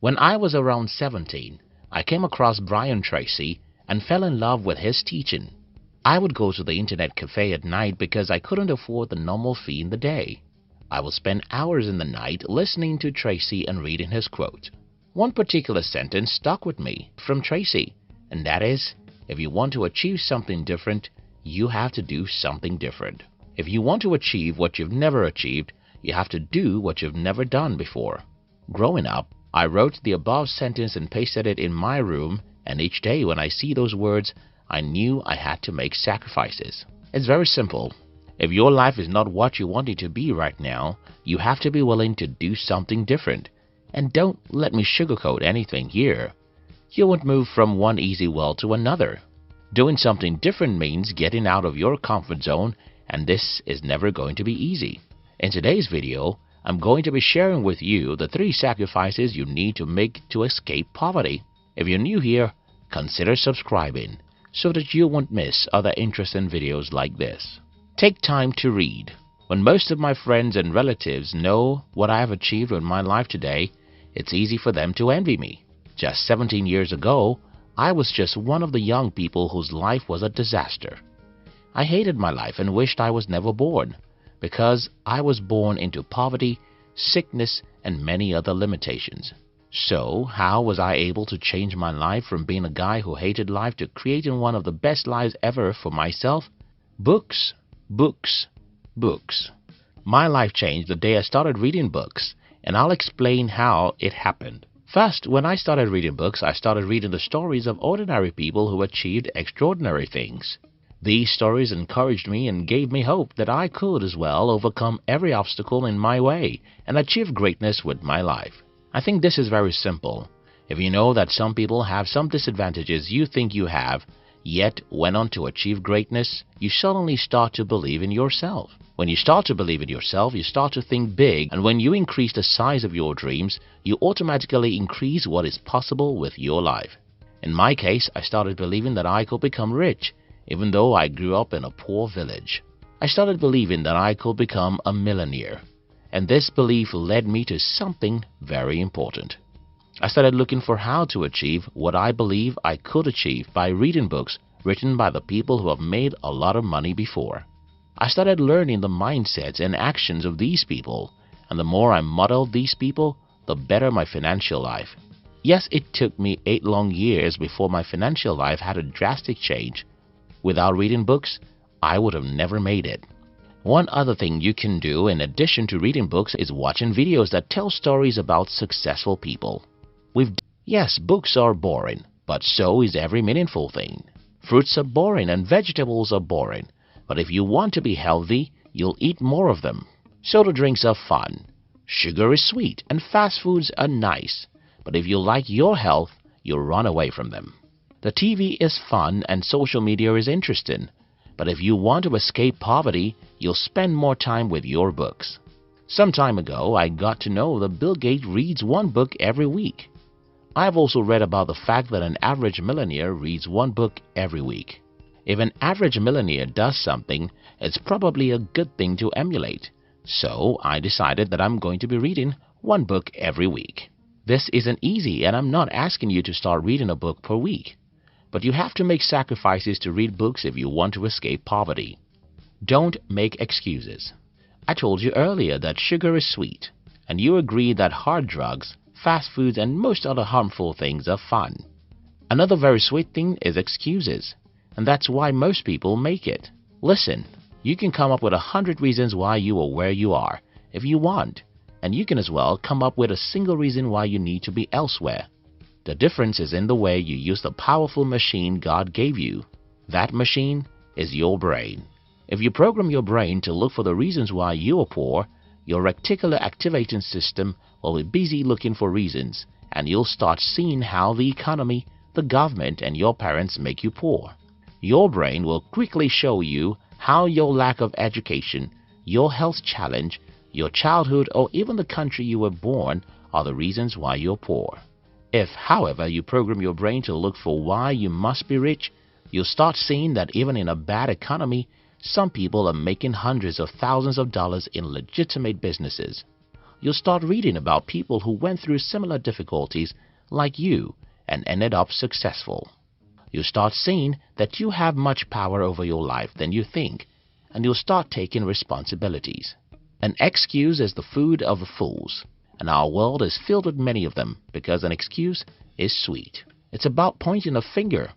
When I was around 17, I came across Brian Tracy and fell in love with his teaching. I would go to the internet cafe at night because I couldn't afford the normal fee in the day. I would spend hours in the night listening to Tracy and reading his quote. One particular sentence stuck with me from Tracy, and that is, if you want to achieve something different, you have to do something different. If you want to achieve what you've never achieved, you have to do what you've never done before. Growing up, I wrote the above sentence and pasted it in my room, and each day when I see those words, I knew I had to make sacrifices. It's very simple. If your life is not what you want it to be right now, you have to be willing to do something different. And don't let me sugarcoat anything here. You won't move from one easy well to another. Doing something different means getting out of your comfort zone, and this is never going to be easy. In today's video, I'm going to be sharing with you the 3 sacrifices you need to make to escape poverty. If you're new here, consider subscribing so that you won't miss other interesting videos like this. Take time to read. When most of my friends and relatives know what I have achieved in my life today, it's easy for them to envy me. Just 17 years ago, I was just one of the young people whose life was a disaster. I hated my life and wished I was never born, because I was born into poverty, sickness, and many other limitations. So, how was I able to change my life from being a guy who hated life to creating one of the best lives ever for myself? Books, books, books. My life changed the day I started reading books, and I'll explain how it happened. First, when I started reading books, I started reading the stories of ordinary people who achieved extraordinary things. These stories encouraged me and gave me hope that I could as well overcome every obstacle in my way and achieve greatness with my life. I think this is very simple. If you know that some people have some disadvantages you think you have, yet went on to achieve greatness, you suddenly start to believe in yourself. When you start to believe in yourself, you start to think big, and when you increase the size of your dreams, you automatically increase what is possible with your life. In my case, I started believing that I could become rich, even though I grew up in a poor village. I started believing that I could become a millionaire, and this belief led me to something very important. I started looking for how to achieve what I believe I could achieve by reading books written by the people who have made a lot of money before. I started learning the mindsets and actions of these people, and the more I modeled these people, the better my financial life. Yes, it took me 8 long years before my financial life had a drastic change. Without reading books, I would have never made it. One other thing you can do in addition to reading books is watching videos that tell stories about successful people. Yes, books are boring, but so is every meaningful thing. Fruits are boring and vegetables are boring, but if you want to be healthy, you'll eat more of them. Soda drinks are fun. Sugar is sweet and fast foods are nice, but if you like your health, you'll run away from them. The TV is fun and social media is interesting, but if you want to escape poverty, you'll spend more time with your books. Some time ago, I got to know that Bill Gates reads 1 book every week. I've also read about the fact that an average millionaire reads 1 book every week. If an average millionaire does something, it's probably a good thing to emulate. So I decided that I'm going to be reading 1 book every week. This isn't easy, and I'm not asking you to start reading a book per week. But you have to make sacrifices to read books if you want to escape poverty. Don't make excuses. I told you earlier that sugar is sweet, and you agree that hard drugs, fast foods, and most other harmful things are fun. Another very sweet thing is excuses, and that's why most people make it. Listen, you can come up with 100 reasons why you are where you are if you want, and you can as well come up with a single reason why you need to be elsewhere. The difference is in the way you use the powerful machine God gave you. That machine is your brain. If you program your brain to look for the reasons why you are poor, your reticular activating system will be busy looking for reasons, and you'll start seeing how the economy, the government, and your parents make you poor. Your brain will quickly show you how your lack of education, your health challenge, your childhood, or even the country you were born are the reasons why you're poor. If, however, you program your brain to look for why you must be rich, you'll start seeing that even in a bad economy, some people are making hundreds of thousands of dollars in legitimate businesses. you'll start reading about people who went through similar difficulties like you and ended up successful. You'll start seeing that you have much power over your life than you think, and you'll start taking responsibilities. An excuse is the food of fools, and our world is filled with many of them because an excuse is sweet. It's about pointing a finger.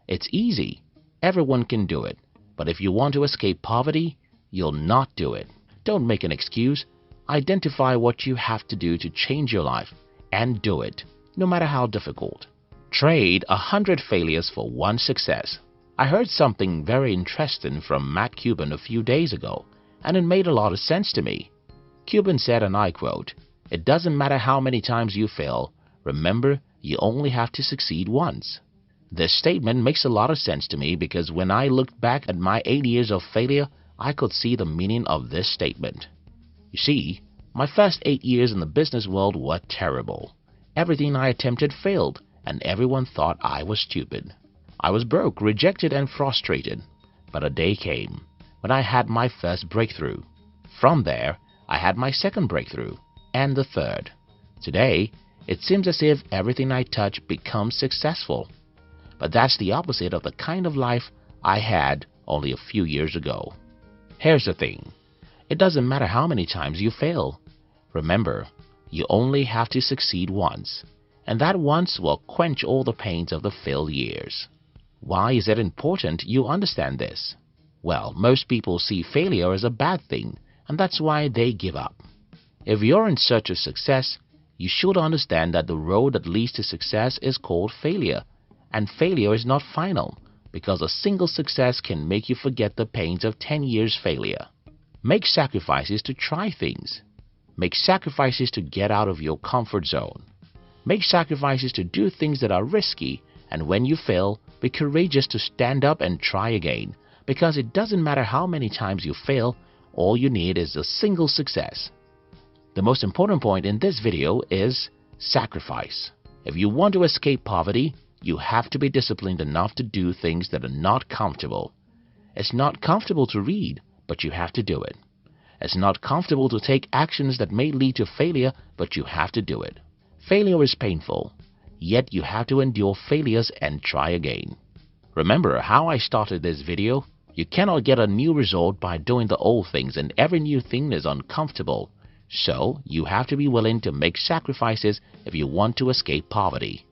It's easy. Everyone can do it. But if you want to escape poverty, you'll not do it. Don't make an excuse. Identify what you have to do to change your life and do it, no matter how difficult. Trade 100 failures for one success. I heard something very interesting from Mark Cuban a few days ago, and it made a lot of sense to me. Cuban said, and I quote, "It doesn't matter how many times you fail. Remember, you only have to succeed once." This statement makes a lot of sense to me because when I looked back at my 8 years of failure, I could see the meaning of this statement. You see, my first 8 years in the business world were terrible. Everything I attempted failed, and everyone thought I was stupid. I was broke, rejected, and frustrated. But a day came when I had my first breakthrough. From there, I had my second breakthrough, and the third. Today, it seems as if everything I touch becomes successful. But that's the opposite of the kind of life I had only a few years ago. Here's the thing. It doesn't matter how many times you fail. Remember, you only have to succeed once, and that once will quench all the pains of the failed years. Why is it important you understand this? Well, most people see failure as a bad thing, and that's why they give up. If you're in search of success, you should understand that the road that leads to success is called failure, and failure is not final, because a single success can make you forget the pains of 10 years failure. Make sacrifices to try things. Make sacrifices to get out of your comfort zone. Make sacrifices to do things that are risky, and when you fail, be courageous to stand up and try again, because it doesn't matter how many times you fail, all you need is a single success. The most important point in this video is sacrifice. If you want to escape poverty, you have to be disciplined enough to do things that are not comfortable. It's not comfortable to read, but you have to do it. It's not comfortable to take actions that may lead to failure, but you have to do it. Failure is painful, yet you have to endure failures and try again. Remember how I started this video? You cannot get a new result by doing the old things, and every new thing is uncomfortable. So, you have to be willing to make sacrifices if you want to escape poverty.